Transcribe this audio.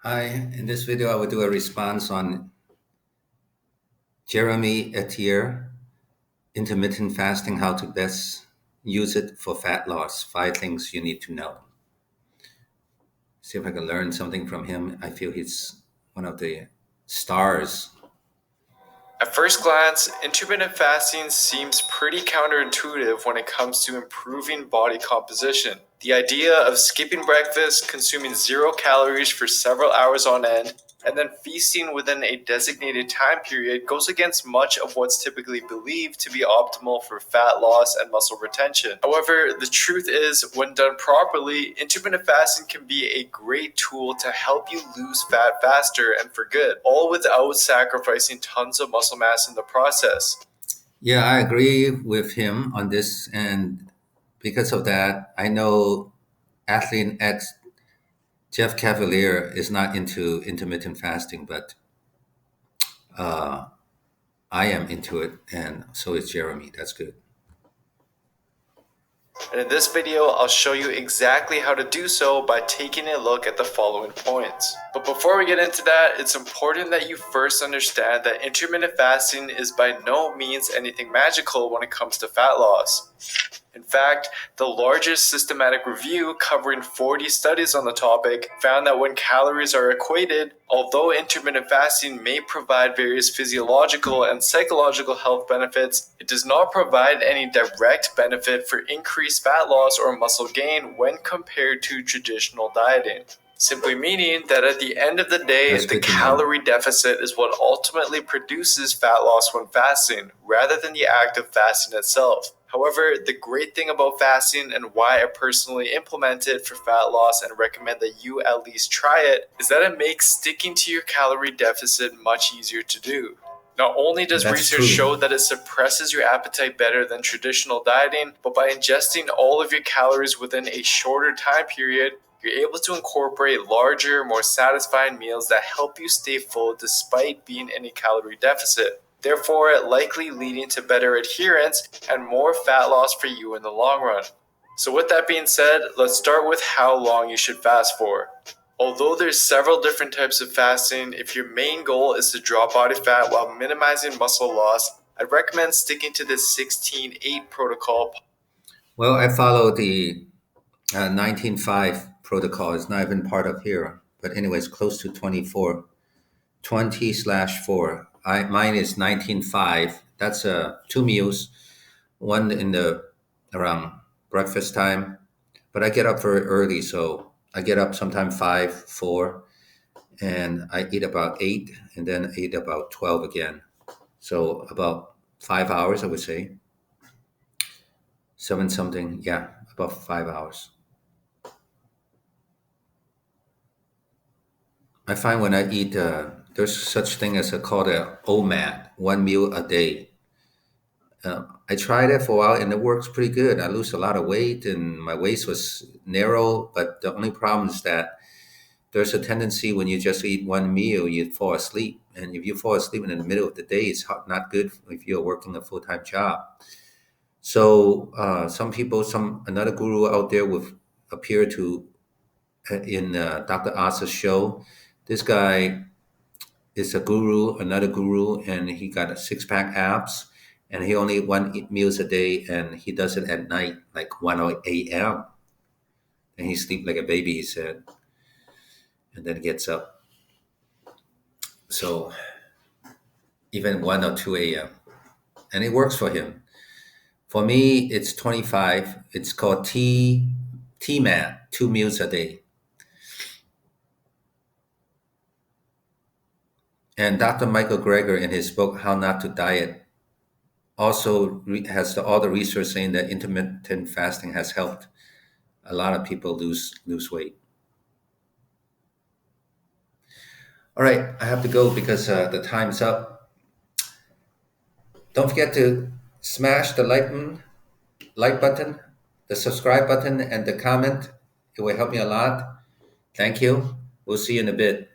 Hi, in this video I will do a response on Jeremy Etier, intermittent fasting, how to best use it for fat loss, 5 things you need to know. See if I can learn something from him. I feel he's one of the stars. At first glance, intermittent fasting seems pretty counterintuitive when it comes to improving body composition. The idea of skipping breakfast, consuming 0 calories for several hours on end, and then feasting within a designated time period goes against much of what's typically believed to be optimal for fat loss and muscle retention. However, the truth is, when done properly, intermittent fasting can be a great tool to help you lose fat faster and for good, all without sacrificing tons of muscle mass in the process. Yeah, I agree with him on this. And because of that, I know athlete X Jeff Cavalier is not into intermittent fasting, but uh, I am into it, and so is Jeremy. That's good. And in this video, I'll show you exactly how to do so by taking a look at the following points. But before we get into that, it's important that you first understand that intermittent fasting is by no means anything magical when it comes to fat loss. In fact, the largest systematic review covering 40 studies on the topic found that when calories are equated, although intermittent fasting may provide various physiological and psychological health benefits, it does not provide any direct benefit for increased fat loss or muscle gain when compared to traditional dieting. Simply meaning that at the end of the day, That's the good to know. calorie deficit is what ultimately produces fat loss when fasting, rather than the act of fasting itself. However, the great thing about fasting and why I personally implement it for fat loss and recommend that you at least try it is that it makes sticking to your calorie deficit much easier to do. Not only does That's research true. show that it suppresses your appetite better than traditional dieting, but by ingesting all of your calories within a shorter time period, you're able to incorporate larger, more satisfying meals that help you stay full despite being in a calorie deficit, therefore likely leading to better adherence and more fat loss for you in the long run. So with that being said, let's start with how long you should fast for. Although there's several different types of fasting, if your main goal is to drop body fat while minimizing muscle loss, I'd recommend sticking to the 16-8 protocol. Well, I follow the 19.5 protocol. It's not even part of here, but anyways, close to 24, 20/4. Mine is 19.5. That's 2 meals, one in the around breakfast time, but I get up very early, so I get up sometime 5, 4, and I eat about 8, and then eat about 12 again. So about 5 hours, I would say, seven something. Yeah, about 5 hours. I find when I eat, there's such thing as called a OMAD, 1 meal a day. I tried it for a while and it works pretty good. I lose a lot of weight and my waist was narrow, but the only problem is that there's a tendency when you just eat 1 meal, you fall asleep. And if you fall asleep in the middle of the day, it's not good if you're working a full-time job. So some people, another guru out there with appear to in Dr. As's show. This guy is a guru, another guru, and he got a six-pack abs, and he only meals a day, and he does it at night, like 1 a.m. And he sleep like a baby, he said, and then gets up. So even 1 or 2 a.m. and it works for him. For me, it's 25. It's called TMAT, 2 meals a day. And Dr. Michael Greger, in his book How Not to Diet, also has all the research saying that intermittent fasting has helped a lot of people lose weight. All right, I have to go because the time's up. Don't forget to smash the like button, the subscribe button, and the comment. It will help me a lot. Thank you. We'll see you in a bit.